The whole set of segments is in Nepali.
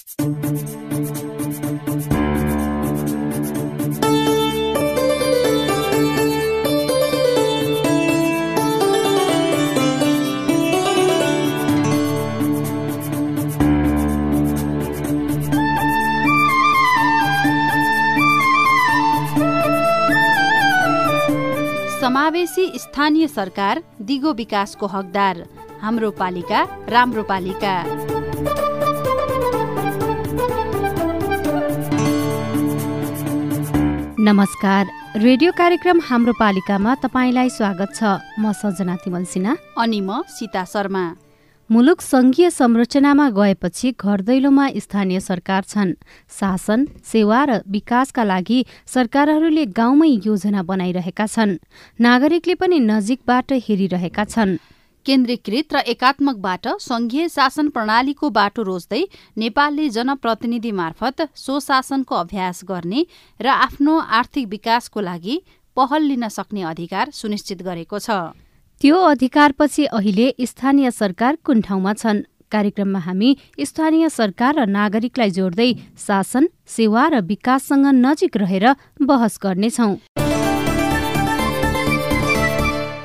समावेशी स्थानीय सरकार दिगो विकासको हकदार। हाम्रो पालिका राम्रो पालिका। नमस्कार, रेडियो कार्यक्रम हाम्रो पालिकामा तपाईंलाई स्वागत छ। म सजना तिमल सिन्हा अनि म सीता शर्मा। मुलुक संघीय संरचनामा गएपछि घर दैलोमा स्थानीय सरकार छन्। शासन, सेवा र विकासका लागि सरकारहरूले गाउँमै योजना बनाइरहेका छन्। नागरिकले पनि नजिकबाट हेरिरहेका छन्। केन्द्रीकृत र एकात्मकबाट संघीय शासन प्रणालीको बाटो रोज्दै नेपालले जनप्रतिनिधि मार्फत स्वशासनको अभ्यास गर्ने र आफ्नो आर्थिक विकासको लागि पहल लिन सक्ने अधिकार सुनिश्चित गरेको छ। त्यो अधिकारपछि अहिले स्थानीय सरकार कुन ठाउँमा छन्? कार्यक्रममा हामी स्थानीय सरकार र नागरिकलाई जोड्दै शासन, सेवा र विकाससँग नजिक रहेर बहस गर्नेछौं।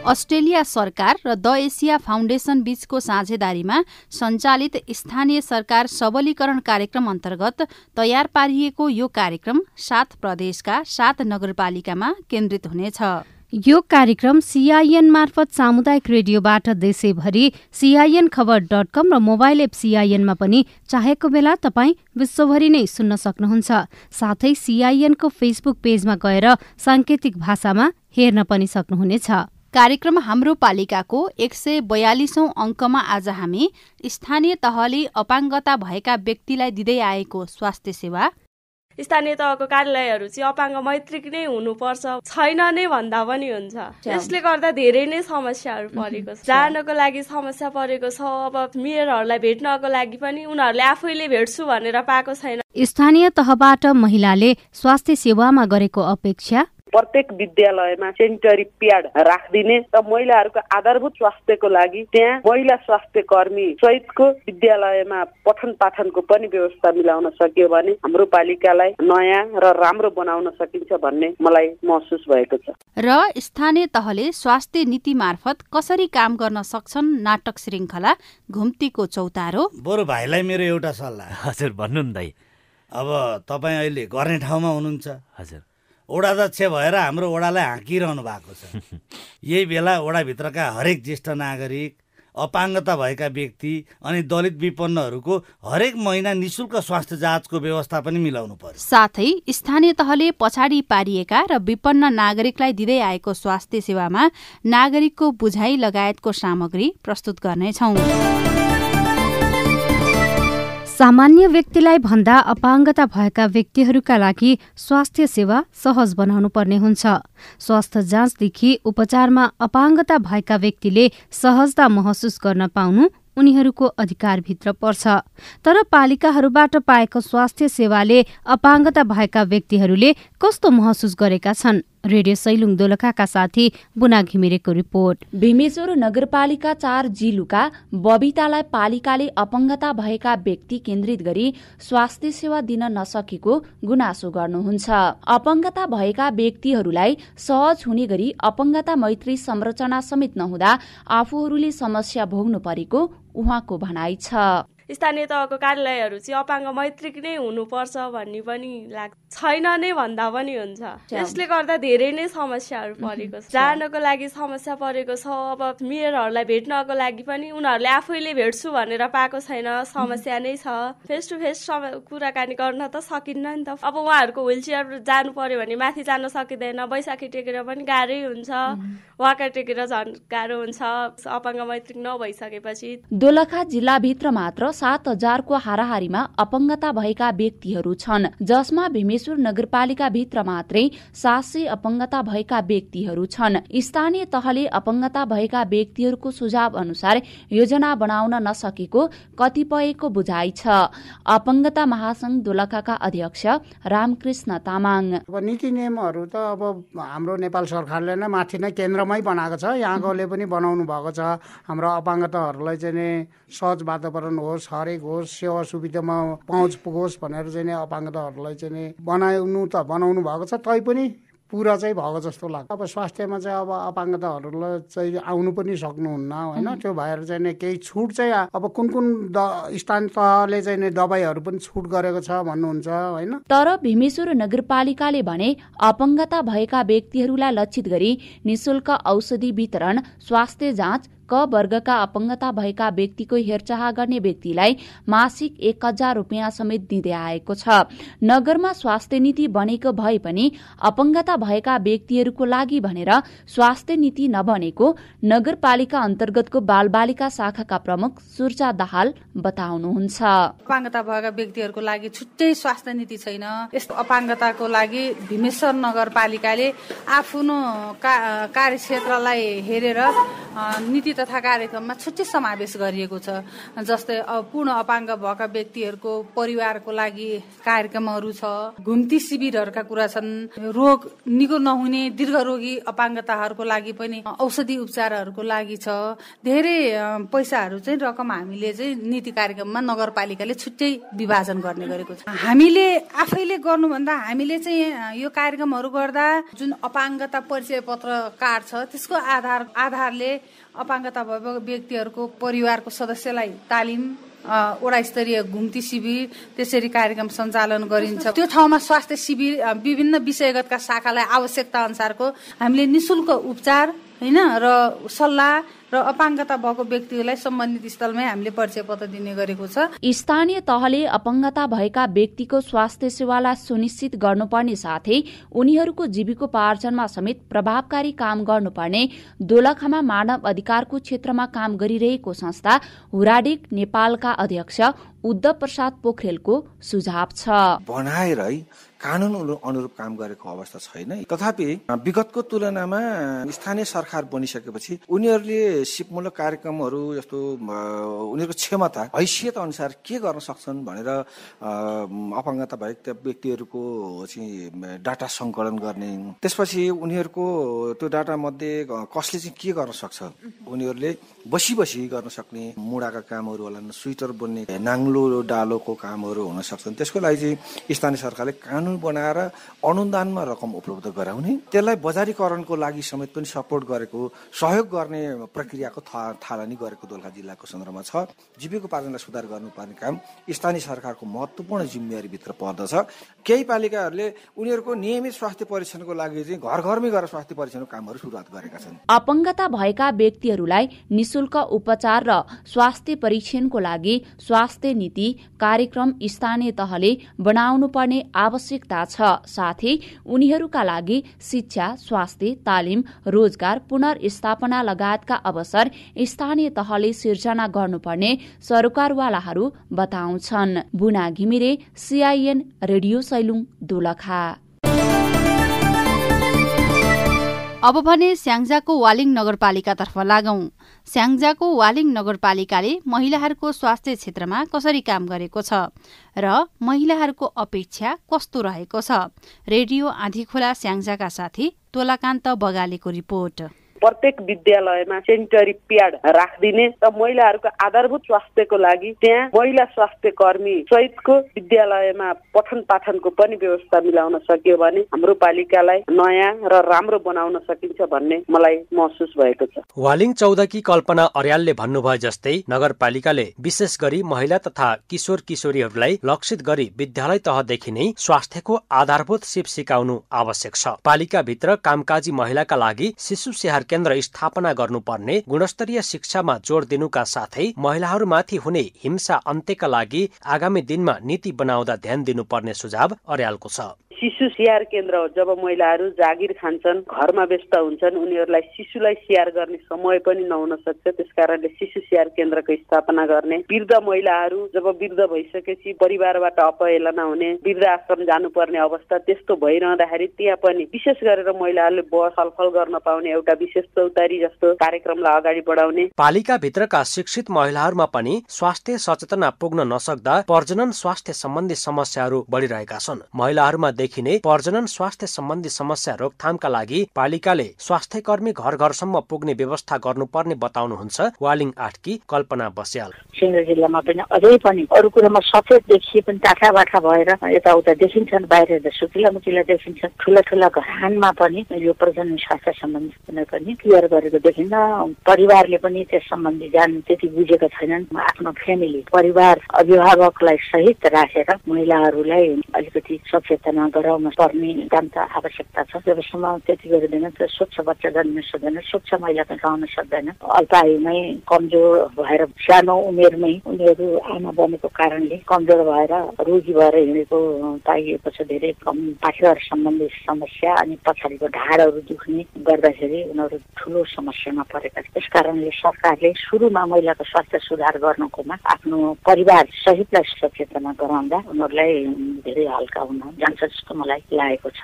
अस्ट्रेलिया सरकार र द एसिया फाउन्डेसन बीचको साझेदारीमा सञ्चालित स्थानीय सरकार सबलीकरण कार्यक्रम अन्तर्गत तयार पारिएको यो कार्यक्रम 7 प्रदेशका 7 नगरपालिकामा केन्द्रित हुनेछ। यो कार्यक्रम CIN मार्फत सामुदायिक रेडियोबाट देशैभरि CINखबर.com र मोबाइल एप CIN मा पनि चाहेको बेला तपाईँ विश्वभरि नै सुन्न सक्नुहुन्छ। साथै CIN को फेसबुक पेजमा गएर सांकेतिक भाषामा हेर्न पनि सक्नुहुनेछ। कार्यक्रम हाम्रो पालिकाको 142औं अङ्कमा आज हामी स्थानीय तहले अपाङ्गता भएका व्यक्तिलाई दिँदै आएको स्वास्थ्य सेवा, स्थानीय तहको कार्यालयहरू चाहिँ अपाङ्ग मैत्रिक नै हुनुपर्छ छैन नै भन्दा पनि हुन्छ। यसले गर्दा धेरै नै समस्याहरू परेको छ। जानको लागि समस्या परेको छ। अब मेयरहरूलाई भेट्नको लागि पनि उनीहरूले आफैले भेट्छु भनेर पाएको छैन। स्थानीय तहबाट महिलाले स्वास्थ्य सेवामा गरेको अपेक्षा, प्रत्येक विद्यालयमा सेनिटरी प्याड राखिदिने र महिलाहरूको आधारभूत स्वास्थ्यको लागि त्यहाँ महिला स्वास्थ्य कर्मी सहितको विद्यालयमा पठन पाठनको पनि व्यवस्था मिलाउन सकियो भने हाम्रो पालिकालाई नयाँ र राम्रो बनाउन सकिन्छ भन्ने मलाई महसुस भएको छ। र स्थानीय तहले स्वास्थ्य नीति मार्फत कसरी काम गर्न सक्छन्? नाटक श्रृङ्खला घुम्तीको चौतारो। बरु भाइलाई मेरो एउटा सल्लाह। हजुर, भन्नु न दाइ। अब तपाईँ अहिले गर्ने ठाउँमा हुनुहुन्छ। हजुर, ओडाध्यक्ष भएर हाम्रो ओडालाई हाँकिरहनु भएको छ। यही बेला ओडाभित्रका हरेक ज्येष्ठ नागरिक, अपाङ्गता भएका व्यक्ति अनि दलित विपन्नहरूको हरेक महिना निशुल्क स्वास्थ्य जाँचको व्यवस्था पनि मिलाउनु पर्यो। साथै स्थानीय तहले पछाडि पारिएका र विपन्न नागरिकलाई दिँदै आएको स्वास्थ्य सेवामा नागरिकको बुझाइ लगायतको सामग्री प्रस्तुत गर्नेछौँ। सामान्य व्यक्तिलाई भन्दा अपाङ्गता भएका व्यक्तिहरूका लागि स्वास्थ्य सेवा सहज बनाउनु पर्ने हुन्छ। स्वास्थ्य जाँचदेखि उपचारमा अपाङ्गता भएका व्यक्तिले सहजता महसुस गर्न पाउनु उनीहरूको अधिकारभित्र पर्छ। तर पालिकाहरूबाट पाएको स्वास्थ्य सेवाले अपाङ्गता भएका व्यक्तिहरूले कस्तो महसुस गरेका छन्? रेडियो सैलुङ दोलखाका साथी बुना घिमिरेको रिपोर्ट। भीमेश्वर नगरपालिका 4 जिलुका बबितालाई पालिकाले अपाङ्गता भएका व्यक्ति केन्द्रित गरी स्वास्थ्य सेवा दिन नसकेको गुनासो गर्नुहुन्छ। अपाङ्गता भएका व्यक्तिहरूलाई सहज हुने गरी अपाङ्गता मैत्री संरचना समेत नहुँदा आफूहरूले समस्या भोग्नु परेको उहाँको भनाइ छ। स्थानीय तहको कार्यालयहरू चाहिँ अपाङ्ग मैत्रिक नै हुनुपर्छ भन्ने पनि लाग्छ छैन नै भन्दा पनि हुन्छ। यसले गर्दा धेरै नै समस्याहरू परेको छ। जानको लागि समस्या परेको छ। अब मेयरहरूलाई भेट्नको लागि पनि उनीहरूले आफैले भेट्छु भनेर पाएको छैन। समस्या नै छ। फेस टु फेस कुराकानी गर्न त सकिन्न नि त। अब उहाँहरूको व्हिलचेयर जानु पर्यो भने माथि जान सकिँदैन। बैशाखी टेकेर पनि गाह्रै हुन्छ। वाका टेकेर झन् गाह्रो हुन्छ अपाङ्ग मैत्रिक नभइसकेपछि। दोलखा जिल्लाभित्र मात्र 7,000 को हाराहारीमा अपाङ्गता भएका व्यक्तिहरू छन्, जसमा भीमेश्वर नगरपालिका भित्र मात्रै 700 अपाङ्गता भएका व्यक्तिहरू छन्। स्थानीय तहले अपाङ्गता भएका व्यक्तिहरूको सुझाव अनुसार योजना बनाउन नसकेको कतिपयको बुझाइ छ। अपाङ्गता महासंघ दोलखाका अध्यक्ष रामकृष्ण तामाङ। नीति नियमहरू त अब हाम्रो नेपाल सरकारले नै माथि नै केन्द्रमै बनाएको छ। यहाँकोले पनि बनाउनु भएको छ। हाम्रो अपाङ्गताहरूलाई चाहिँ सहज वातावरण होस्, हरेक होस्, सेवा सुविधामा पहुँच पुगोस् भनेर चाहिँ अपाङ्गताहरूलाई चाहिँ बनाउनु भएको छ। तैपनि पुरा चाहिँ भएको जस्तो लाग्छ। अब स्वास्थ्यमा चाहिँ अब अपाङ्गताहरूलाई चाहिँ आउनु पनि सक्नुहुन्न होइन। त्यो भएर चाहिँ केही छुट चाहिँ अब कुन स्थानीय तहले चाहिँ दबाईहरू पनि छुट गरेको छ भन्नुहुन्छ होइन। तर भीमेश्वर नगरपालिकाले भने अपङ्गता भएका व्यक्तिहरूलाई लक्षित गरी निशुल्क औषधि वितरण, स्वास्थ्य जाँच, क वर्गका अपङ्गता भएका व्यक्तिको हेरचाह गर्ने व्यक्तिलाई मासिक 1000 रुपियाँ समेत दिँदै आएको छ। नगरमा स्वास्थ्य नीति बनेको भए पनि अपङ्गता भएका व्यक्तिहरूको लागि भनेर स्वास्थ्य नीति नबनेको नगरपालिका अन्तर्गतको बालबालिका शाखाका प्रमुख सुर्चा दाहाल बताउनुहुन्छ। अपाङ्गता भएका व्यक्तिहरूको लागि छुट्टै स्वास्थ्य नीति छैन। यस्तो अपाङ्गताको लागि भीमेश्वर नगरपालिकाले आफ्नो कार्यक्षेत्रलाई हेरेर नीति तथा कार्यक्रममा छुट्टै समावेश गरिएको छ। जस्तै पूर्ण अपाङ्ग भएका व्यक्तिहरूको परिवारको लागि कार्यक्रमहरू छ, घुम्ती शिविरहरूका कुरा छन्, रोग निको नहुने दीर्घरोगी अपाङ्गताहरूको लागि पनि औषधि उपचारहरूको लागि छ। धेरै पैसाहरू चाहिँ रकम हामीले चाहिँ नीति कार्यक्रममा नगरपालिकाले छुट्टै विभाजन गर्ने गरेको छ। हामीले आफैले गर्नुभन्दा हामीले चाहिँ यो कार्यक्रमहरू गर्दा जुन अपाङ्गता परिचय पत्र कार्ड छ त्यसको आधारले अपाङ्गता भएको व्यक्तिहरूको परिवारको सदस्यलाई तालिम, वडा स्तरीय घुम्ती शिविर त्यसरी कार्यक्रम सञ्चालन गरिन्छ। त्यो ठाउँमा स्वास्थ्य शिविर विभिन्न विषयगतका शाखालाई आवश्यकता अनुसारको हामीले निशुल्क उपचार होइन र सल्लाह र अपाङ्गता भएको व्यक्तिहरूलाई सम्बन्धित स्थलमै हामीले परिचय पत्र दिने गरेको छ। स्थानीय तहले अपङ्गता भएका व्यक्तिको स्वास्थ्य सेवालाई सुनिश्चित गर्नुपर्ने साथै उनीहरूको जीविकोपार्जनमा समेत प्रभावकारी काम गर्नुपर्ने दोलखामा मानव अधिकारको क्षेत्रमा काम गरिरहेको संस्था हुराडिक नेपालका अध्यक्ष उद्धव प्रसाद पोखरेलको सुझाव छ। बनाएर कानून अनुरूप काम गरेको अवस्था छैन। तथापि विगतको तुलनामा स्थानीय सरकार बनिसकेपछि उनीहरूले सिपमूलक कार्यक्रमहरू जस्तो उनीहरूको क्षमता हैसियत अनुसार के गर्न सक्छन् भनेर अपाङ्गता भएका व्यक्तिहरूको चाहिँ डाटा सङ्कलन गर्ने, त्यसपछि उनीहरूको त्यो डाटा मध्ये कसले चाहिँ के गर्न सक्छ, उनीहरूले बसी गर्न सक्ने मुढाका कामहरू होला, स्वेटर बुन्ने, नाङ्लो डालोको कामहरू हुन सक्छन्। त्यसको लागि चाहिँ स्थानीय सरकारले कानुन बनाएर अनुदानमा रकम उपलब्ध गराउने, त्यसलाई बजारीकरणको लागि समेत पनि सपोर्ट गरेको, सहयोग गर्ने प्रक्रियाको थालनी गरेको दोलखा जिल्लाको सन्दर्भमा छ। जीविकोपार्जनलाई सुधार गर्नुपर्ने काम स्थानीय सरकारको महत्त्वपूर्ण जिम्मेवारीभित्र पर्दछ। केही पालिकाहरूले उनीहरूको नियमित स्वास्थ्य परीक्षणको लागि चाहिँ घरमै गएर स्वास्थ्य परीक्षणको कामहरू सुरुवात गरेका छन्। अपङ्गता भएका व्यक्तिहरूलाई निशुल्क उपचार र स्वास्थ्य परीक्षणको लागि स्वास्थ्य नीति कार्यक्रम स्थानीय तहले बनाउनु पर्ने आवश्यकता छ। साथै उनीहरूका लागि शिक्षा, स्वास्थ्य, तालिम, रोजगार, पुनर्स्थापना लगायतका अवसर स्थानीय तहले सिर्जना गर्नुपर्ने सरकारवालाहरू बताउँछन्। बुना घिमिरे, CIN रेडियो सैलुङ, दोलखा। अब भने स्याङ्जाको वालिङ नगरपालिकातर्फ लागौं। स्याङ्जाको वालिङ नगरपालिकाले महिलाहरूको स्वास्थ्य क्षेत्रमा कसरी काम गरेको छ र महिलाहरूको अपेक्षा कस्तो रहेको छ। रेडियो आँधीखोला स्याङ्जाका साथी तोलाकान्त बगालेको रिपोर्ट। प्रत्येक विद्यालयमा सेनिटरी प्याड राखिदिने र महिलाहरूको आधारभूत स्वास्थ्यको लागि त्यहाँ महिला स्वास्थ्य कर्मी सहितको विद्यालयमा पठन पाठनको पनि व्यवस्था मिलाउन सकियो भने हाम्रो पालिकालाई नयाँ र राम्रो बनाउन सकिन्छ भन्ने मलाई महसुस भएको छ। वालिङ 14 की कल्पना अर्यालले भन्नुभयो जस्तै नगरपालिकाले विशेष गरी महिला तथा किशोर किशोरीहरूलाई लक्षित गरी विद्यालय तहदेखि नै स्वास्थ्यको आधारभूत सिप सिकाउनु आवश्यक छ। पालिकाभित्र कामकाजी महिलाका लागि शिशु स्याहार केन्द्र स्थापना गर्नुपर्ने, गुणस्तरीय शिक्षामा जोड दिनुका साथै महिलाहरूमाथि हुने हिंसा अन्त्यका लागि आगामी दिनमा नीति बनाउँदा ध्यान दिनुपर्ने सुझाव अर्यालको छ। शिशु स्याहार केन्द्र हो। जब महिलाहरू जागिर खान्छन्, घरमा व्यस्त हुन्छन्, उनीहरूलाई शिशुलाई स्याहार गर्ने समय पनि नहुन सक्छ। त्यसकारणले शिशु स्याहार केन्द्रको स्थापना गर्ने, वृद्ध महिलाहरू जब वृद्ध भइसकेपछि परिवारबाट अपहेलना हुने, वृद्ध आश्रम जानुपर्ने अवस्था त्यस्तो भइरहँदाखेरि त्यहाँ पनि विशेष गरेर महिलाहरूले छलफल गर्न पाउने एउटा विशेष चौतारी जस्तो कार्यक्रमलाई अगाडि बढाउने। पालिका भित्रका शिक्षित महिलाहरूमा पनि स्वास्थ्य सचेतना पुग्न नसक्दा प्रजनन स्वास्थ्य सम्बन्धी समस्याहरू बढिरहेका छन्। महिलाहरूमा देखिने प्रजनन स्वास्थ्य सम्बन्धी समस्या रोकथामका लागि पालिकाले स्वास्थ्य कर्मी घर घरसम्म पुग्ने व्यवस्था गर्नुपर्ने बताउनुहुन्छ वालिङ 8 की कल्पना बस्याल। सिंहदरबार जिल्लामा पनि अझै पनि अरू कुरामा सफेद देखिए पनि टाठा बाठा भएर यताउता देखिन्छन्, बाहिर सुकिला मुकिला देखिन्छन्। ठुला ठुला घरानमा पनि यो प्रजनन स्वास्थ्य सम्बन्धी कुनै पनि क्लियर गरेको देखिन्न। परिवारले पनि त्यस सम्बन्धी जान त्यति बुझेका छैनन्। आफ्नो फ्यामिली परिवार अभिभावकलाई सहित राखेर महिलाहरूलाई अलिकति सचेतना गराउन पर्ने नितान्त आवश्यकता छ। जबसम्म त्यति गरिँदैन त स्वच्छ बच्चा जन्मिन सक्दैन, स्वच्छ महिला पनि रहन सक्दैन। अल्पायुमै कमजोर भएर सानो उमेरमै उनीहरू आमा बनेको कारणले कमजोर भएर रोगी भएर हिँडेको पाइएको छ। धेरै कम पाठ्यवर सम्बन्धी समस्या अनि पछाडिको ढाडहरू दुख्ने गर्दाखेरि उनीहरू ठुलो समस्यामा परेका छन्। त्यस कारणले सरकारले सुरुमा महिलाको स्वास्थ्य सुधार गर्नकोमा आफ्नो परिवार सहितलाई सचेतना गराउँदा उनीहरूलाई धेरै हल्का हुन जान्छ जस्तो मलाई लागेको छ।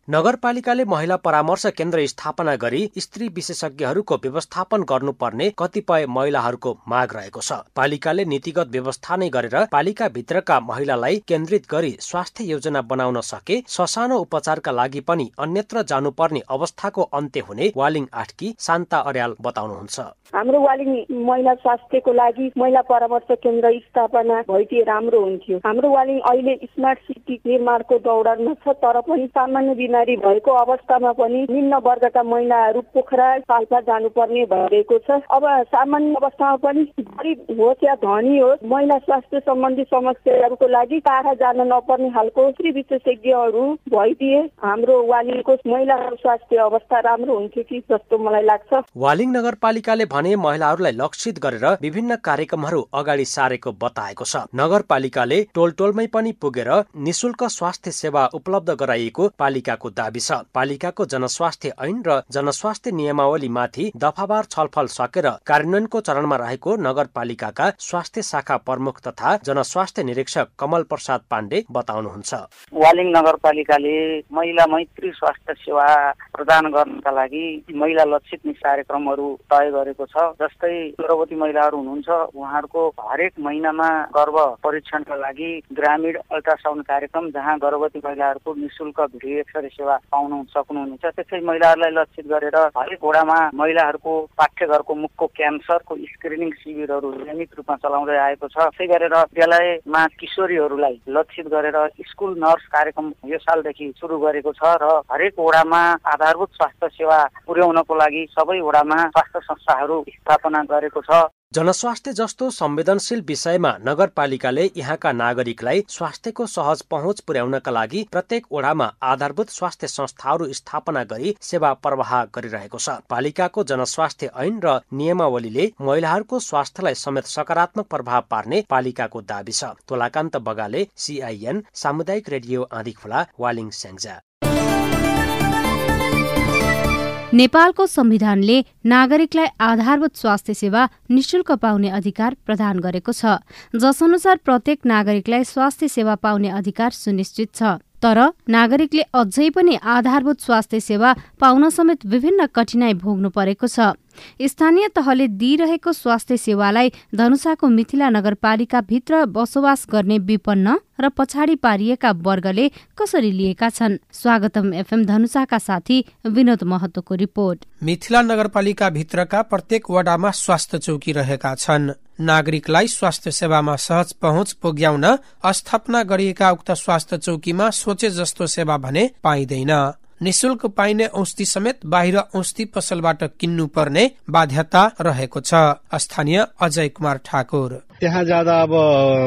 नगरपालिकाले महिला परामर्श केन्द्र स्थापना गरी स्त्री विशेषज्ञहरूको व्यवस्थापन गर्नुपर्ने कतिपय महिलाहरूको माग रहेको छ। पालिकाले नीतिगत व्यवस्था नै गरेर पालिका भित्रका महिलालाई केन्द्रित गरी स्वास्थ्य योजना बनाउन सके ससानो उपचारका लागि पनि अन्यत्र जानुपर्ने अवस्थाको अन्त्य हुने वालिङ 8 की शान्ता अर्याल बताउनुहुन्छ। हाम्रो वालिङ महिला स्वास्थ्यको लागि महिला परामर्श केन्द्र स्थापना भइदिए राम्रो हुन्थ्यो। हाम्रो वालिङ अहिले स्मार्ट सिटी निर्माणको दौडानमा छ, तर पनि सामान्य बिमारी भएको अवस्थामा पनि निम्न वर्गका महिलाहरू पोखरा पाल्पा जानुपर्ने भएको छ। अब सामान्य अवस्थामा पनि गरिब होस् या धनी होस् महिला स्वास्थ्य सम्बन्धी समस्याहरूको लागि टाढा जान नपर्ने खालको स्त्री विशेषज्ञहरू भइदिए हाम्रो वालिङको महिलाहरूको स्वास्थ्य अवस्था राम्रो हुन्थ्यो कि जस्तो मलाई लाग्छ। वालिङ नगरपालिकाले भने महिलाहरूलाई लक्षित गरेर विभिन्न कार्यक्रमहरू अगाडि सारेको बताएको छ। नगरपालिकाले टोलटोलमै पनि पुगेर निशुल्क स्वास्थ्य सेवा उपलब्ध गराइएको पालिकाको दाबी छ। पालिकाको जनस्वास्थ्य ऐन र जनस्वास्थ्य नियमावली माथि दफावार छलफल सकेर कार्यान्वयनको चरणमा रहेको नगरपालिकाका स्वास्थ्य शाखा प्रमुख तथा जनस्वास्थ्य निरीक्षक कमल प्रसाद पाण्डे बताउनुहुन्छ। वालिङ नगरपालिकाले महिला मैत्री स्वास्थ्य सेवा प्रदान गर्नका लागि महिला लक्षित कार्यक्रमहरू तय गरेको छ। जस्तै गर्भवती महिलाहरू हुनुहुन्छ उहाँहरूको हरेक महिनामा गर्भ परीक्षणका लागि ग्रामीण अल्ट्रासाउन्ड कार्यक्रम जहाँ गर्भवती महिलाहरूको निशुल्क भिडियो एक्सरे सेवा पाउन सक्नुहुनेछ। त्यसै महिलाहरूलाई लक्षित गरेर हरेक वडामा महिलाहरूको पाठ्यघरको मुखको क्यान्सरको स्क्रिनिङ शिविरहरू नियमित रूपमा चलाउँदै आएको छ। त्यसै गरेर विद्यालयमा किशोरीहरूलाई लक्षित गरेर स्कुल नर्स कार्यक्रम यो सालदेखि सुरु गरेको छ र हरेक वडामा आधारभूत स्वास्थ्य सेवा पुर्याउनको लागि सबै वडामा स्वास्थ्य संस्थाहरू स्थापना गरेको छ। जनस्वास्थ्य जस्तो संवेदनशील विषयमा नगरपालिकाले यहाँका नागरिकलाई स्वास्थ्यको सहज पहुँच पुर्याउनका लागि प्रत्येक वडामा आधारभूत स्वास्थ्य संस्थाहरू स्थापना गरी सेवा प्रवाह गरिरहेको छ। पालिकाको जनस्वास्थ्य ऐन र नियमावलीले महिलाहरूको स्वास्थ्यलाई समेत सकारात्मक प्रभाव पार्ने पालिकाको दाबी छ। तोलाकान्त बगाले, CIN सामुदायिक रेडियो आँधीखोला, वालिङ स्याङ्जा। नेपालको संविधानले नागरिकलाई आधारभूत स्वास्थ्य सेवा निशुल्क पाउने अधिकार प्रदान गरेको छ, जसअनुसार प्रत्येक नागरिकलाई स्वास्थ्य सेवा पाउने अधिकार सुनिश्चित छ। तर नागरिकले अझै पनि आधारभूत स्वास्थ्य सेवा पाउन समेत विभिन्न कठिनाई भोग्नु परेको छ। स्थानीय तहले दिइरहेको स्वास्थ्य सेवालाई धनुषाको मिथिला नगरपालिका भित्र बसोबास गर्ने विपन्न र पछाडि पारिएका वर्गले कसरी लिएका छन्? स्वागतम FM धनुषाका साथी विनोद महतोको रिपोर्ट। मिथिला नगरपालिका भित्रका प्रत्येक वडामा स्वास्थ्य चौकी रहेका छन्। नागरिकलाई स्वास्थ्य सेवामा सहज पहुँच पुग्याउन स्थापना गरिएका उक्त स्वास्थ्य चौकीमा सोचे जस्तो सेवा भने पाइँदैन। निशुल्क पाइने औषधि समेत बाहिर औषधि पसलबाट किन्नु पर्ने बाध्यता रहेको छ। स्थानीय अजय कुमार ठाकुर, त्यहाँ जाँदा अब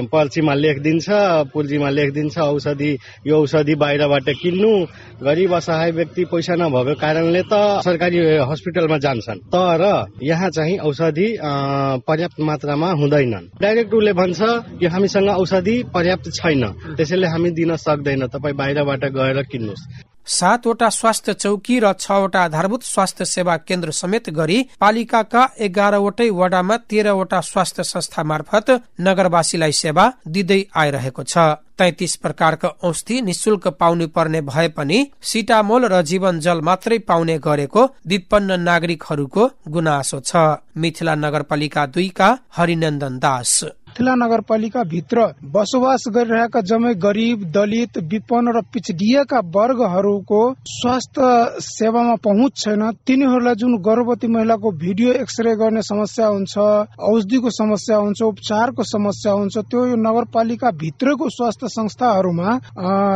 पर्चीमा लेखिदिन्छ, पुर्जीमा लेखिदिन्छ औषधि, यो औषधि बाहिरबाट किन्नु। गरिब असहाय व्यक्ति पैसा नभएको कारणले त सरकारी हस्पिटलमा जान्छन्, तर यहाँ चाहिँ औषधि पर्याप्त मात्रामा हुँदैनन्। डाइरेक्ट उसले भन्छ कि हामीसँग औषधि पर्याप्त छैन, त्यसैले हामी दिन सक्दैन, तपाईँ बाहिरबाट गएर किन्नुहोस्। 7 वटा स्वास्थ्य चौकी र 6 वटा आधारभूत स्वास्थ्य सेवा केन्द्र समेत गरी पालिकाका 11 वटै वडामा 13 वटा स्वास्थ्य संस्था मार्फत नगरवासीलाई सेवा दिँदै आइरहेको छ। 33 प्रकारका औषधि निशुल्क पाउनु पर्ने भए पनि सिटामोल र जीवन जल मात्रै पाउने गरेको विपन्न नागरिकहरूको गुनासो छ। मिथिला नगरपालिका 2 का हरिनन्दन दास, मिथिला नगरपालिका भित्र बसोबास गरिरहेका जम्मै गरिब, दलित, विपन्न र पिछडिएका वर्गहरूको स्वास्थ्य सेवामा पहुँच छैन। तिनीहरूलाई जुन गर्भवती महिलाको भिडियो एक्सरे गर्ने समस्या हुन्छ, औषधिको समस्या हुन्छ, उपचारको समस्या हुन्छ, त्यो यो नगरपालिका भित्रको स्वास्थ्य संस्थाहरूमा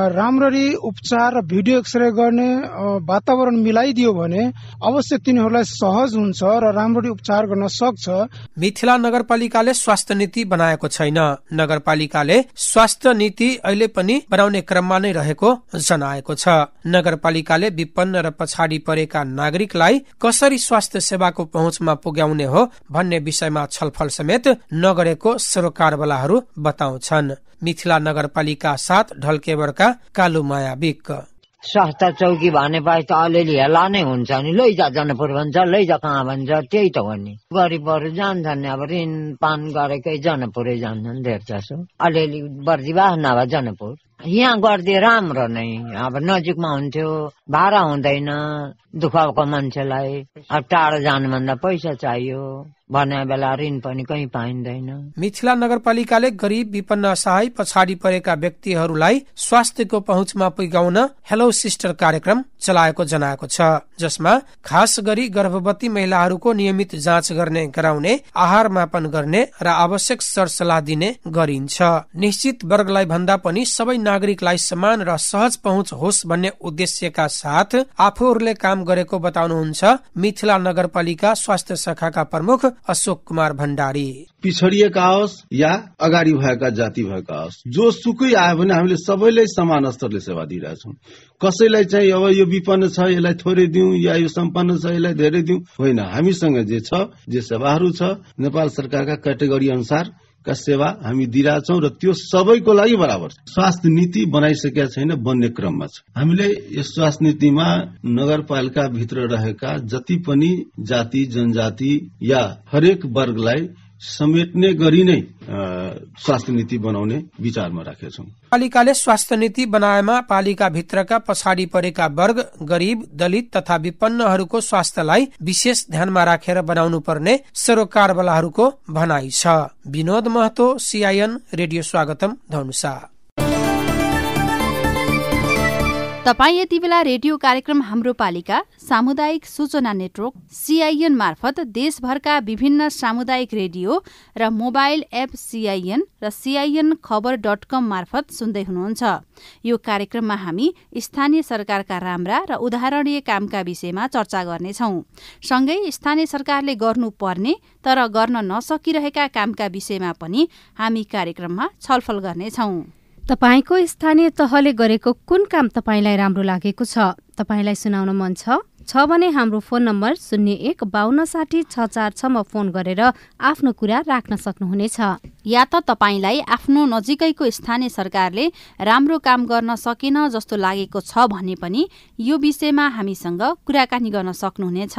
राम्ररी उपचार र भिडियो एक्सरे गर्ने वातावरण मिलाइदियो भने अवश्य तिनीहरूलाई सहज हुन्छ र राम्ररी उपचार गर्न सक्छ। मिथिला नगरपालिकाले स्वास्थ्य नीति बनाएको छैन। नगरपालिकाले स्वास्थ्य नीति अहिले पनि बनाउने क्रममा नै रहेको जनाएको छ। नगरपालिकाले विपन्न र पछाडि परेका नागरिकलाई कसरी स्वास्थ्य सेवाको पहुँचमा पुर्याउने हो भन्ने विषयमा छलफल समेत नगरेको सरोकारवालाहरू बताउँछन्। मिथिला नगरपालिका 7 ढल्केवरका कालुमाया विक। स्वास्थ्य चौकी भनेपछि त अलिअलि हेला नै हुन्छ नि, लैजा जनकपुर भन्छ, लैजा कहाँ भन्छ, त्यही त हो नि। गरिबहरू जान्छन्, अब ऋण पान गरेकै जनकपुरै जान्छन् धेर जसो। अलिअलि बर्दिवास नभए जनकपुर यहाँ गरिदिए राम्रो नै। अब नजिकमा हुन्थ्यो, भाडा हुँदैन दुःखको मान्छेलाई। अब टाढो जानुभन्दा पैसा चाहियो भने बेला ऋण पनि कहीँ पाइँदैन। मिथिला नगरपालिकाले गरिब, विपन्न, असहाय, पछाडि परेका व्यक्तिहरूलाई स्वास्थ्यको पहुँचमा पुर्याउन हेलो सिस्टर कार्यक्रम चलाएको जनाएको छ, जसमा खास गरी गर्भवती महिलाहरूको नियमित जाँच गर्ने, गराउने, आहार मापन गर्ने र आवश्यक सरसल्लाह दिने गरिन्छ। निश्चित वर्गलाई भन्दा पनि सबै नागरिकलाई समान र सहज पहुँच होस् भन्ने उद्देश्यका साथ आफूहरूले काम गरेको बताउनुहुन्छ मिथिला नगरपालिका स्वास्थ्य शाखाका प्रमुख अशोक कुमार भण्डारी। पिछडिएका होस् या अगाडि भएका जाति भएका होस्, जो सुकै आयो भने हामीले सबैलाई समान स्तरले सेवा दिइरहेछौँ। कसैलाई चाहिँ अब यो विपन्न छ यसलाई थोरै दिउँ या यो सम्पन्न छ यसलाई धेरै दिउँ होइन। हामीसँग जे छ, जे सेवाहरू छ, नेपाल सरकारका क्याटेगोरी अनुसार का सेवा हामी दिइरहेछौँ र त्यो सबैको लागि बराबर छ। स्वास्थ्य नीति बनाइसकेका छैन, बन्ने क्रममा छ। हामीले यस स्वास्थ्य नीतिमा नगरपालिका भित्र रहेका जति पनि जाति, जनजाति या हरेक वर्गलाई समेट्ने गरी नै स्वास्थ्य नीति बनाउने विचारमा राखेका छौँ। पालिकाले स्वास्थ्य नीति बनाएमा पालिका भित्रका पछाडि परेका वर्ग, गरिब, दलित तथा विपन्नहरूको स्वास्थ्यलाई विशेष ध्यानमा राखेर बनाउनु पर्ने सरोकारवालाहरूको भनाइ छ। विनोद महतो, CIN रेडियो स्वागतम, धनुषा। तपाई यति बेला रेडियो कार्यक्रम हाम्रो पालिका सामुदायिक सूचना नेटवर्क CIN मार्फत देशभरका विभिन्न सामुदायिक रेडियो र मोबाइल एप CIN र CINखबर.com मार्फत सुन्दै हुनुहुन्छ। यो कार्यक्रममा हामी स्थानीय सरकारका राम्रा र उदाहरणीय कामका विषयमा चर्चा गर्नेछौं। सँगै स्थानीय सरकारले गर्नुपर्ने तर गर्न नसकिरहेका कामका विषयमा पनि हामी कार्यक्रममा छलफल गर्नेछौं। तपाईको स्थानीय तहले गरेको कुन काम तपाईलाई राम्रो लागेको छ? तपाईलाई सुनाउन मन छ भने हाम्रो फोन नम्बर 015260 मा फोन गरेर आफ्नो कुरा राख्न सक्नुहुनेछ। या त तपाईलाई आफ्नो नजिकैको स्थानीय सरकारले राम्रो काम गर्न सकेन जस्तो लागेको छ भने पनि यो विषयमा हामीसँग कुराकानी गर्न सक्नुहुनेछ।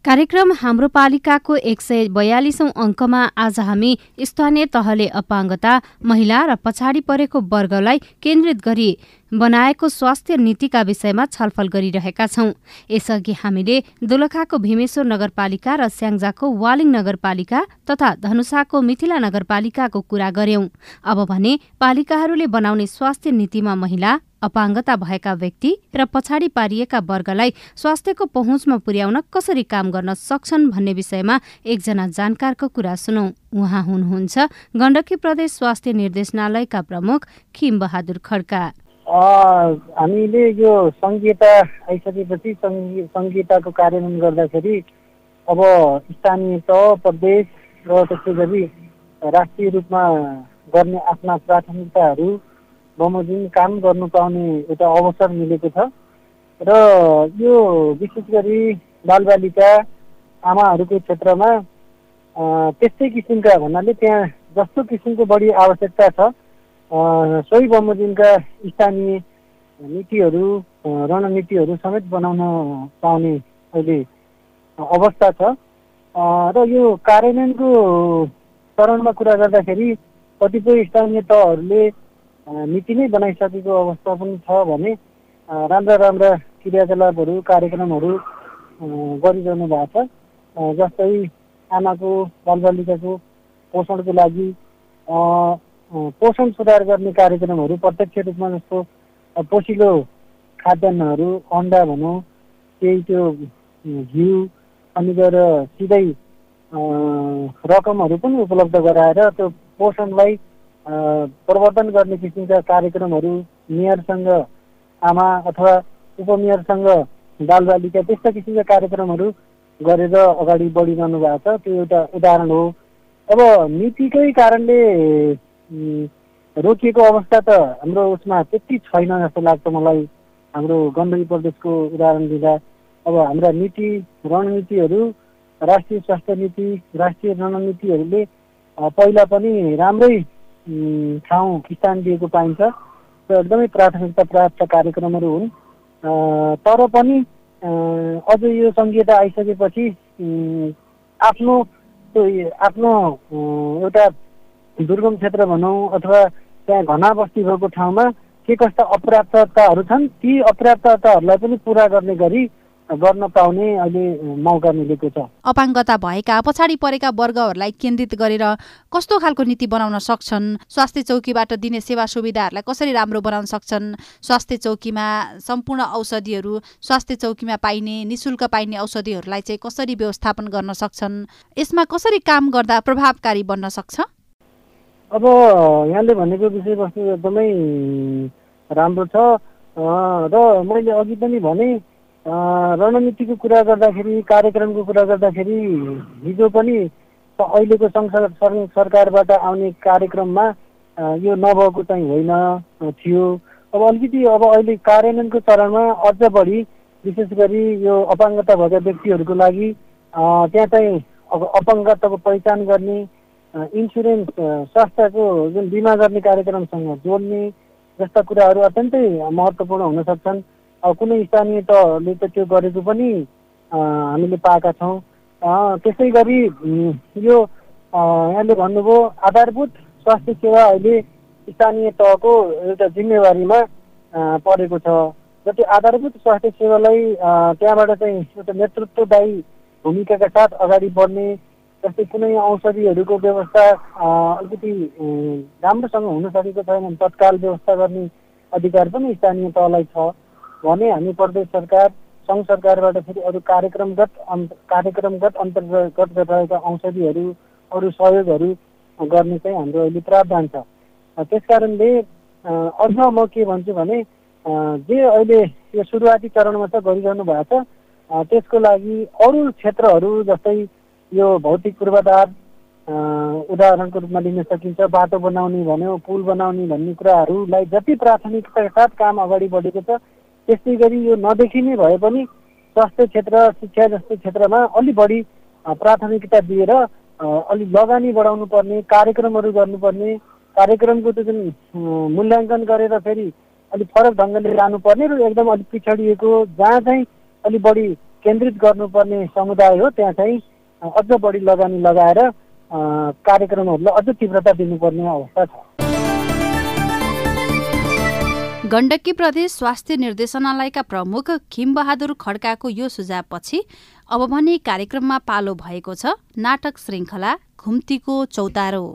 कार्यक्रम हाम्रो पालिकाको 142औं अङ्कमा आज हामी स्थानीय तहले अपाङ्गता, महिला र पछाडि परेको वर्गलाई केन्द्रित गरी बनाएको स्वास्थ्य नीतिका विषयमा छलफल गरिरहेका छौं। यसअघि हामीले दोलखाको भीमेश्वर नगरपालिका र स्याङ्जाको वालिङ नगरपालिका तथा धनुषाको मिथिला नगरपालिकाको कुरा गर्यौं। अब भने पालिकाहरूले बनाउने स्वास्थ्य नीतिमा महिला, अपाङ्गता भएका व्यक्ति र पछाडि पारिएका वर्गलाई स्वास्थ्यको पहुँचमा पुर्याउन कसरी काम गर्न सक्छन् भन्ने विषयमा एकजना जानकारको कुरा सुनौं। उहाँ हुनुहुन्छ गण्डकी प्रदेश स्वास्थ्य निर्देशनालयका प्रमुख खिम बहादुर खड्का। हामीले यो संहिता आइसकेपछि संहिताको कार्यान्वयन गर्दाखेरि अब स्थानीय तह, प्रदेश र त्यसै गरी राष्ट्रिय रूपमा गर्ने आफ्ना प्राथमिकताहरू बमोजिम काम गर्नु पाउने एउटा अवसर मिलेको छ र यो विशेष गरी बालबालिका आमाहरूको क्षेत्रमा त्यस्तै किसिमका भन्नाले त्यहाँ जस्तो किसिमको बढी आवश्यकता छ सोही बमोजिमका स्थानीय नीतिहरू, रणनीतिहरू समेत बनाउन पाउने अहिले अवस्था छ र यो कार्यान्वयनको चरणमा कुरा गर्दाखेरि कतिपय स्थानीय तहहरूले नीति नै बनाइसकेको अवस्था पनि छ भने राम्रा राम्रा क्रियाकलापहरू, कार्यक्रमहरू गरिरहनु भएको छ। जस्तै आमाको, बालबालिकाको पोषणको लागि पोषण सुधार गर्ने कार्यक्रमहरू प्रत्यक्ष रूपमा जस्तो पोषिलो खाद्यान्नहरू, अन्डा भनौँ, केही त्यो घिउ, अनि गएर सिधै रकमहरू पनि उपलब्ध गराएर त्यो पोषणलाई प्रवर्धन गर्ने किसिमका कार्यक्रमहरू मेयरसँग आमा अथवा उपमेयरसँग बालबालिका त्यस्ता किसिमका कार्यक्रमहरू गरेर अगाडि बढिरहनु भएको छ। त्यो एउटा उदाहरण हो। अब नीतिकै कारणले रोकिएको अवस्था त हाम्रो उसमा त्यति छैन जस्तो लाग्छ मलाई। हाम्रो गण्डकी प्रदेशको उदाहरण दिँदा अब हाम्रा नीति रणनीतिहरू, राष्ट्रिय स्वास्थ्य नीति, राष्ट्रिय रणनीतिहरूले पहिला पनि राम्रै ठाउँ स्थान दिएको पाइन्छ र एकदमै प्राथमिकता प्राप्त कार्यक्रमहरू हुन्। तर पनि अझ यो संघीयता आइसकेपछि आफ्नो एउटा दुर्गम क्षेत्र भनौँ अथवा त्यहाँ घना बस्ती भएको ठाउँमा के कस्ता अपर्याप्तताहरू छन्, ती अपर्याप्तताहरूलाई पनि पुरा गर्ने गरी गर्न पाउने अहिले मौका मिलेको छ। अपाङ्गता भएका पछाडि परेका वर्गहरूलाई केन्द्रित गरेर कस्तो खालको नीति बनाउन सक्छन्? स्वास्थ्य चौकीबाट दिने सेवा सुविधाहरूलाई कसरी राम्रो बनाउन सक्छन्? स्वास्थ्य चौकीमा सम्पूर्ण औषधिहरू, स्वास्थ्य चौकीमा पाइने निशुल्क पाइने औषधिहरूलाई चाहिँ कसरी व्यवस्थापन गर्न सक्छन्? यसमा कसरी काम गर्दा प्रभावकारी बन्न सक्छ? अब यहाँले भनेको विषयवस्तु एकदमै राम्रो छ र मैले अघि पनि भने रणनीतिको कुरा गर्दाखेरि, कार्यक्रमको कुरा गर्दाखेरि हिजो पनि अहिलेको सरकारबाट आउने कार्यक्रममा यो नभएको चाहिँ होइन थियो। अब अलिकति अब अहिले कार्यान्वयनको चरणमा अझ बढी विशेष गरी यो अपाङ्गता भएका व्यक्तिहरूको लागि त्यहाँ चाहिँ अपाङ्गताको पहिचान गर्ने, इन्सुरेन्स स्वास्थ्यको जुन बिमा गर्ने कार्यक्रमसँग जोड्ने जस्ता कुराहरू अत्यन्तै महत्त्वपूर्ण हुन सक्छन्। कुनै स्थानीय तहले त त्यो गरेको पनि हामीले पाएका छौँ। त्यसै गरी यो यहाँले भन्नुभयो आधारभूत स्वास्थ्य सेवा अहिले स्थानीय तहको एउटा जिम्मेवारीमा परेको छ र त्यो आधारभूत स्वास्थ्य सेवालाई त्यहाँबाट चाहिँ एउटा नेतृत्वदायी भूमिकाका साथ अगाडि बढ्ने, जस्तै कुनै औषधिहरूको व्यवस्था अलिकति राम्रोसँग हुन सकेको छैन, तत्काल व्यवस्था गर्ने अधिकार पनि स्थानीय तहलाई छ भने हामी प्रदेश सरकार, सङ्घ सरकारबाट फेरि अरू कार्यक्रमगत अन्तर्गत रहेका औषधिहरू, अरू सहयोगहरू गर्ने चाहिँ हाम्रो अहिले प्रावधान छ। त्यसकारणले अझ म के भन्छु भने जे अहिले यो सुरुवाती चरणमा त गरिरहनु भएको छ, त्यसको लागि अरू क्षेत्रहरू जस्तै यो भौतिक पूर्वाधार उदाहरणको रूपमा लिन सकिन्छ। बाटो बनाउने भन्यो, पुल बनाउने भन्ने कुराहरूलाई जति प्राथमिकताका साथ काम अगाडि बढेको छ, त्यस्तै गरी यो नदेखिने भए पनि स्वास्थ्य क्षेत्र, शिक्षा जस्तो क्षेत्रमा अलि बढी प्राथमिकता दिएर अलि लगानी बढाउनु पर्ने, कार्यक्रमहरू गर्नुपर्ने, कार्यक्रमको त्यो जुन मूल्याङ्कन गरेर फेरि अलिक फरक ढङ्गले लानुपर्ने र एकदम अलिक पिछडिएको जहाँ चाहिँ अलिक बढी केन्द्रित गर्नुपर्ने समुदाय हो त्यहाँ चाहिँ अझ बढी लगानी लगाएर कार्यक्रमहरूलाई अझ तीव्रता दिनुपर्ने अवस्था छ। गण्डकी प्रदेश स्वास्थ्य निर्देशनालयका प्रमुख खिमबहादुर खड्काको यो सुझावपछि अब भने कार्यक्रममा पालो भएको छ नाटक श्रृङ्खला घुम्तीको चौतारो।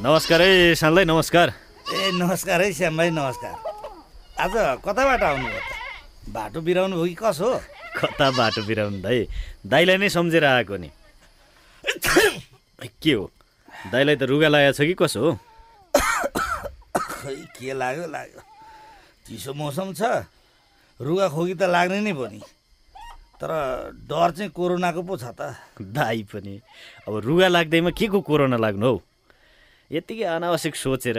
नमस्कार है सानलाई, नमस्कार। नमस्कार है श्याम भाइ, नमस्कार। आज कताबाट आउनुभयो त? बाटो बिराउनु भयो कि कसो? कता बाटो बिराउनु दाइ, दाइलाई नै सम्झेर आएको नि। के हो दाइलाई त रुगा लागेको छ कि कसो हो? खै के लाग्यो, चिसो मौसम छ, रुगा खोकी त लाग्ने नै भयो नि। तर डर चाहिँ कोरोनाको पो छ त। दाइ पनि अब रुगा लाग्दैमा के को कोरोना लाग्नु हौ? यतिकै अनावश्यक सोचेर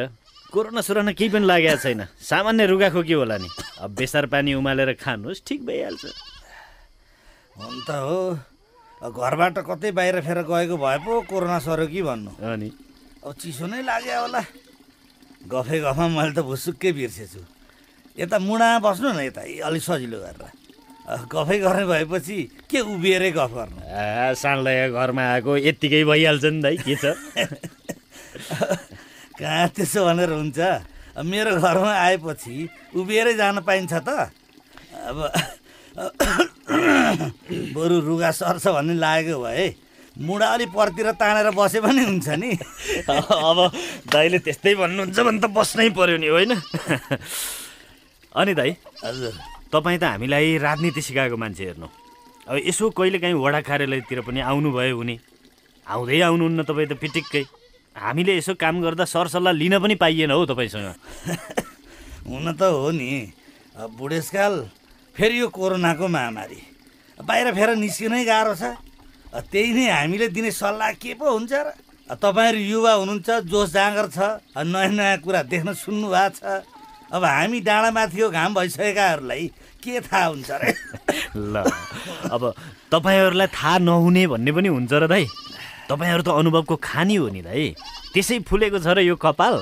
कोरोना सोरोना केही पनि लागेको छैन, सामान्य रुगाखोकी होला नि। अब बेसार पानी उमालेर खानुहोस्, ठिक भइहाल्छ। हुन त हो, घरबाट कतै बाहिर फेर गएको भए पो कोरोना सर्यो कि भन्नु। अनि अब चिसो नै लाग्यो होला। गफमा मैले त भुसुक्कै बिर्सेछु। यता मुढामा बस्नु न, यता अलिक सजिलो गरेर। गफै गर्ने भएपछि के उभिएरै गफ गर्नु? सानलाई घरमा आएको यत्तिकै भइहाल्छ नि दाइ, के छ? कहाँ त्यसो भनेर हुन्छ? मेरो घरमा आएपछि उभिएरै जान पाइन्छ त? अब बरु रुगा सर्छ भन्ने लागेको भए मुढा अलि परतिर तानेर बसे पनि हुन्छ नि। अब दाइले त्यस्तै भन्नुहुन्छ भने त बस्नै पर्यो नि, होइन? अनि दाइ, हजुर, तपाईँ त हामीलाई राजनीति सिकाएको मान्छे हेर्नु, अब यसो कहिले काहीँ वडा कार्यालयतिर पनि आउनुभयो हुने, आउँदै आउनुहुन्न तपाईँ त पिटिक्कै। हामीले यसो काम गर्दा सरसल्लाह लिन पनि पाइएन हौ तपाईँसँग। हुन त हो नि, बुढेसकाल फेरि यो कोरोनाको महामारी, बाहिर फेर निस्किनै गाह्रो छ। त्यही नै हामीले दिने सल्लाह के पो हुन्छ र? तपाईँहरू युवा हुनुहुन्छ, जोस जाँगर छ, नयाँ नयाँ कुरा देख्न सुन्नु भएको छ। अब हामी डाँडामाथिको घाम भइसकेकाहरूलाई के थाहा हुन्छ र? ल, अब तपाईँहरूलाई थाहा नहुने भन्ने पनि हुन्छ र दाइ? तपाईँहरू त अनुभवको खानी हो नि दाइ, त्यसै फुलेको छ र यो कपाल।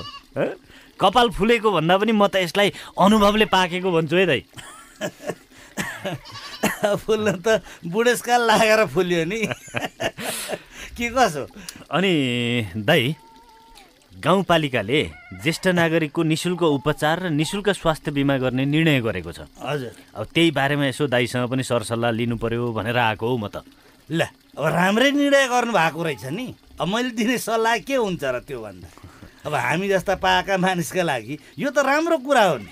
कपाल फुलेको भन्दा पनि म त यसलाई अनुभवले पाकेको भन्छु है दाइ। फुल्न त बुढेसकाल लागेर फुल्यो नि, के कसो? अनि दाइ, गाउँपालिकाले ज्येष्ठ नागरिकको निशुल्क उपचार र निशुल्क स्वास्थ्य बिमा गर्ने निर्णय गरेको छ। हजुर, अब त्यही बारेमा यसो दाइसँग पनि सरसल्लाह लिनु पर्यो भनेर आएको हो म त। ल, अब राम्रै निर्णय गर्नु भएको रहेछ नि। अब मैले दिने सल्लाह के हुन्छ र त्यो भन्दा? अब हामी जस्ता पाएका मानिसका लागि यो त राम्रो कुरा हो नि।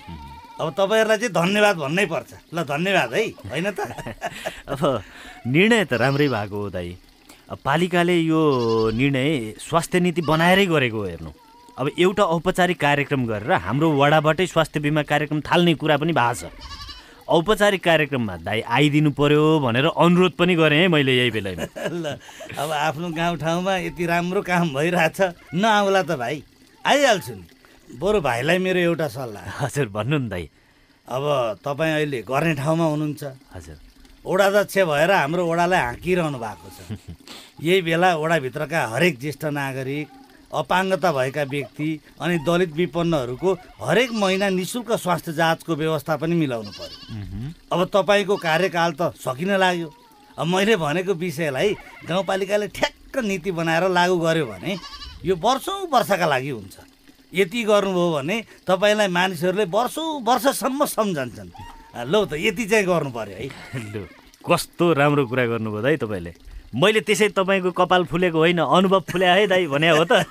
अब तपाईँहरूलाई चाहिँ धन्यवाद भन्नै पर्छ। ल, धन्यवाद है, होइन त? अब निर्णय त राम्रै भएको हो दाइ। अब पालिकाले यो निर्णय स्वास्थ्य नीति बनाएरै गरेको हो हेर्नु। अब एउटा औपचारिक कार्यक्रम गरेर हाम्रो वडाबाटै स्वास्थ्य बिमा कार्यक्रम थाल्ने कुरा पनि भएको छ। औपचारिक कार्यक्रममा दाइ आइदिनु पर्यो भनेर अनुरोध पनि गरेँ है मैले यही बेलामा। ल, अब आफ्नो गाउँठाउँमा यति राम्रो काम भइरहेछ, नआउला त भाइ? आइहाल्छु नि। बरु भाइलाई मेरो एउटा सल्लाह। हजुर, भन्नु नि दाइ। अब तपाईँ अहिले गर्ने ठाउँमा हुनुहुन्छ। हजुर, वडाध्यक्ष भएर हाम्रो वडालाई हाँकिरहनु भएको छ। यही बेला वडाभित्रका हरेक ज्येष्ठ नागरिक, अपाङ्गता भएका व्यक्ति अनि दलित विपन्नहरूको हरेक महिना निशुल्क स्वास्थ्य जाँचको व्यवस्था पनि मिलाउनु पर्यो। अब तपाईँको कार्यकाल त सकिन लाग्यो। अब मैले भनेको विषयलाई गाउँपालिकाले ठ्याक्क नीति बनाएर लागू गर्यो भने यो वर्षौँ वर्षका लागि हुन्छ। यति गर्नुभयो भने तपाईँलाई मानिसहरूले वर्षौँ वर्षसम्म सम्झन्छन्। लो त, यति चाहिँ गर्नु पर्यो है। लु, कस्तो राम्रो कुरा गर्नुभयो दाइ तपाईँले। मैले त्यसै तपाईँको कपाल फुलेको होइन, अनुभव फुल्या है दाइ भने हो त।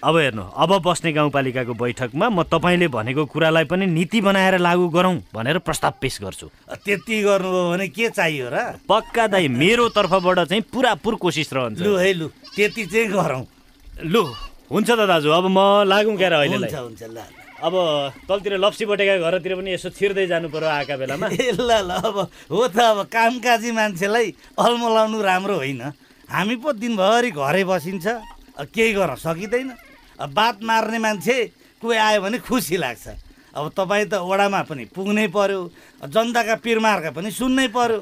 अब हेर्नु, अब बस्ने गाउँपालिकाको बैठकमा म तपाईँले भनेको कुरालाई पनि नीति बनाएर लागू गरौँ भनेर प्रस्ताव पेश गर्छु। त्यति गर्नुभयो भने के चाहियो र? पक्का दाइ, मेरो तर्फबाट चाहिँ पुरापुर कोसिस रहन्छ। लु है, लु, त्यति चाहिँ गरौँ। लु, हुन्छ त दाजु, अब म लागौँ क्यार अहिले। हुन्छ हुन्छ, ल। अब तलतिर लप्सी बटेका घरतिर पनि यसो छिर्दै जानु पर्यो आएका बेलामा। ल ल, अब हो त। अब कामकाजी मान्छेलाई अल्मलाउनु राम्रो होइन। हामी पो दिनभरि घरै बसिन्छ, केही गर्न सकिँदैन। बात मार्ने मान्छे कोही आयो भने खुसी लाग्छ। अब तपाईँ त वडामा पनि पुग्नै पर्यो, जनताका पिरमार्का पनि सुन्नै पर्यो।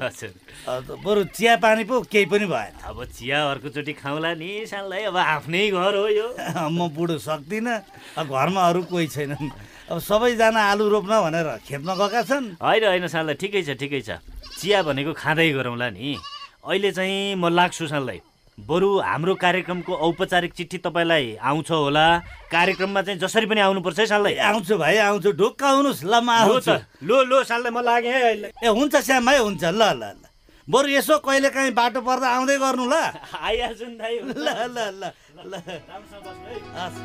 बरु चिया पानी पो केही पनि भएन। अब चिया अर्कोचोटि खाउँला नि साललाई, अब आफ्नै घर हो यो। म बुढो सक्दिनँ, घरमा अरू कोही छैनन्। अब सबैजना आलु रोप्न भनेर खेतमा गएका छन्। होइन होइन साललाई, ठिकै छ ठिकै छ, चिया भनेको खाँदै गरौँला नि। अहिले चाहिँ म लाग्छु साललाई। बरु हाम्रो कार्यक्रमको औपचारिक चिठी तपाईँलाई आउँछ होला। कार्यक्रममा चाहिँ जसरी पनि आउनुपर्छ है साललाई। आउँछु भाइ, आउँछु, ढुक्क आउनुहोस्। ल, म आउँछु। लो साललाई, म लागेँ है अहिले। ए हुन्छ श्याम भाइ, हुन्छ। ल ल ल, बरु यसो कहिले काहीँ बाटो पर्दा आउँदै गर्नु ल। आइहाल्छु नि दाइ। ल ल ल ल, राम्रोसँग बस्नु है। हस्।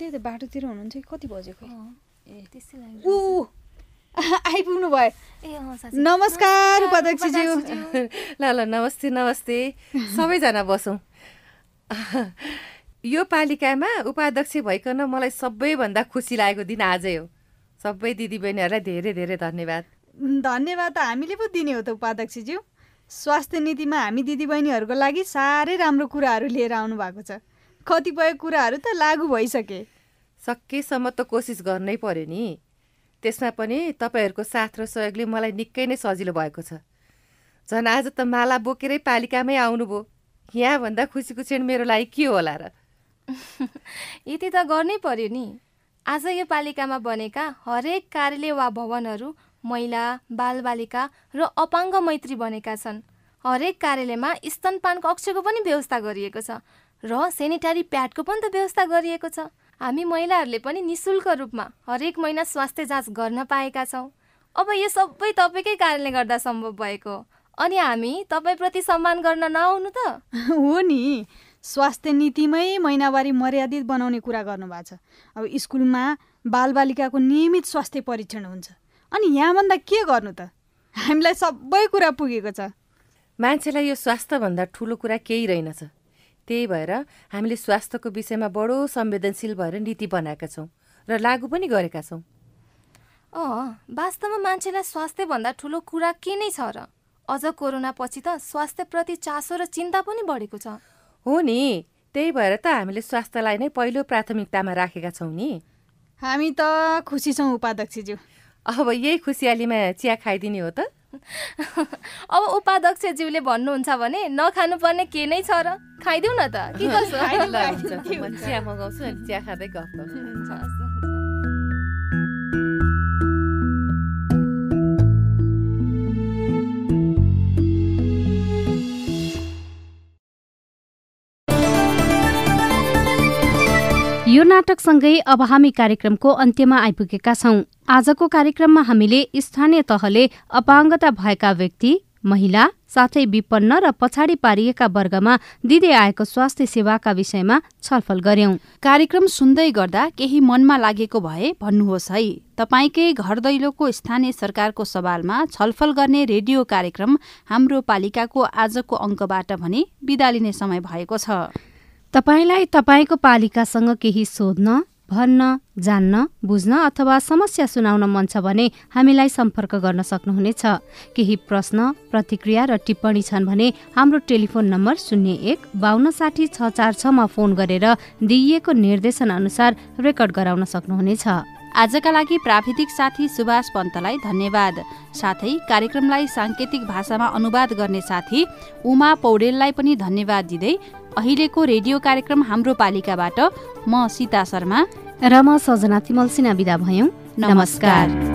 त्यही त बाटोतिर हुनुहुन्छ कि कति बजेको? ऊ आइपुग्नु भयो। नमस्कार उपाध्यक्षज्यू। ल ल, नमस्ते नमस्ते। सबैजना बसौँ। यो पालिकामा उपाध्यक्ष भइकन मलाई सबैभन्दा खुसी लागेको दिन आजै हो। सबै दिदीबहिनीहरूलाई धेरै धेरै धन्यवाद। धन्यवाद त हामीले पो दिने हो त उपाध्यक्षज्यू। स्वास्थ्य नीतिमा हामी दिदीबहिनीहरूको लागि साह्रै राम्रो कुराहरू लिएर आउनु भएको छ। कतिपय कुराहरू त लागू भइसके। सकेसम्म त कोसिस गर्नै पर्यो नि। त्यसमा पनि तपाईँहरूको साथ र सहयोगले मलाई निकै नै सजिलो भएको छ। झन् आज त माला बोकेरै पालिकामै आउनुभयो। यहाँभन्दा खुसीको क्षण मेरो लागि के होला र? यति त गर्नै पर्यो नि। आज यो पालिकामा बनेका हरेक कार्यालय वा भवनहरू महिला, बालबालिका र अपाङ्ग मैत्री बनेका छन्। हरेक कार्यालयमा स्तनपान कक्षको पनि व्यवस्था गरिएको छ र सेनिटरी प्याडको पनि त व्यवस्था गरिएको छ। हामी महिलाहरूले पनि निःशुल्क रूपमा हरेक महिना स्वास्थ्य जाँच गर्न पाएका छौँ। अब यो सबै तपाईँकै कारणले गर्दा सम्भव भएको, अनि हामी तपाईँप्रति सम्मान गर्न नआउनु त? हो नि, स्वास्थ्य नीतिमै महिनावारी मर्यादित बनाउने कुरा गर्नुभएको छ। अब स्कुलमा बालबालिकाको नियमित स्वास्थ्य परीक्षण हुन्छ, अनि यहाँभन्दा के गर्नु त? हामीलाई सबै कुरा पुगेको छ। मान्छेलाई यो स्वास्थ्यभन्दा ठुलो कुरा केही रहेनछ। त्यही भएर हामीले स्वास्थ्यको विषयमा बडो संवेदनशील भएर नीति बनाएका छौँ र लागू पनि गरेका छौँ। वास्तवमा मान्छेलाई स्वास्थ्यभन्दा ठुलो कुरा के नै छ र? अझ कोरोना पछि त स्वास्थ्यप्रति चासो र चिन्ता पनि बढेको छ। हो नि, त्यही भएर त हामीले स्वास्थ्यलाई नै पहिलो प्राथमिकतामा राखेका छौँ नि। हामी त खुसी छौँ उपाध्यक्षज्यू। अब यही खुसियालीमा चिया खाइदिने हो त? अब उपाध्यक्षज्यूले भन्नुहुन्छ भने नखानु पर्ने के नै छ र? खाइदिउँ न त, के कसो? चिया मगाउँछु अनि चिया खाँदै गफ गर्छु। यो नाटकसँगै अब हामी कार्यक्रमको अन्त्यमा आइपुगेका छौं। आजको कार्यक्रममा हामीले स्थानीय तहले अपाङ्गता भएका व्यक्ति, महिला साथै विपन्न र पछाडि पारिएका वर्गमा दिँदै आएको स्वास्थ्य सेवाका विषयमा छलफल गर्यौं। कार्यक्रम सुन्दै गर्दा केही मनमा लागेको भए भन्नुहोस् है। तपाईकै घर दैलोको स्थानीय सरकारको सवालमा छलफल गर्ने रेडियो कार्यक्रम हाम्रो पालिकाको आजको अङ्कबाट भने बिदा लिने समय भएको छ। तपाईलाई तपाईको पालिकासँग केही सोध्न, भन्न, जान्न, बुझ्न अथवा समस्या सुनाउन मन छ भने हामीलाई सम्पर्क गर्न सक्नुहुनेछ। केही प्रश्न, प्रतिक्रिया र टिप्पणी छन् भने हाम्रो टेलिफोन नम्बर 01-5260-646 मा फोन गरेर दिइएको निर्देशन अनुसार रेकर्ड गराउन सक्नुहुनेछ। आजका लागि प्राविधिक साथी सुभाष पन्तलाई धन्यवाद। साथै कार्यक्रमलाई सांकेतिक भाषामा अनुवाद गर्ने साथी उमा पौडेललाई पनि धन्यवाद दिँदै अहिलेको रेडियो कार्यक्रम हाम्रो पालिकाबाट म सीता शर्मा र म सजना तिमल सिन्हा बिदा भयौं। नमस्कार।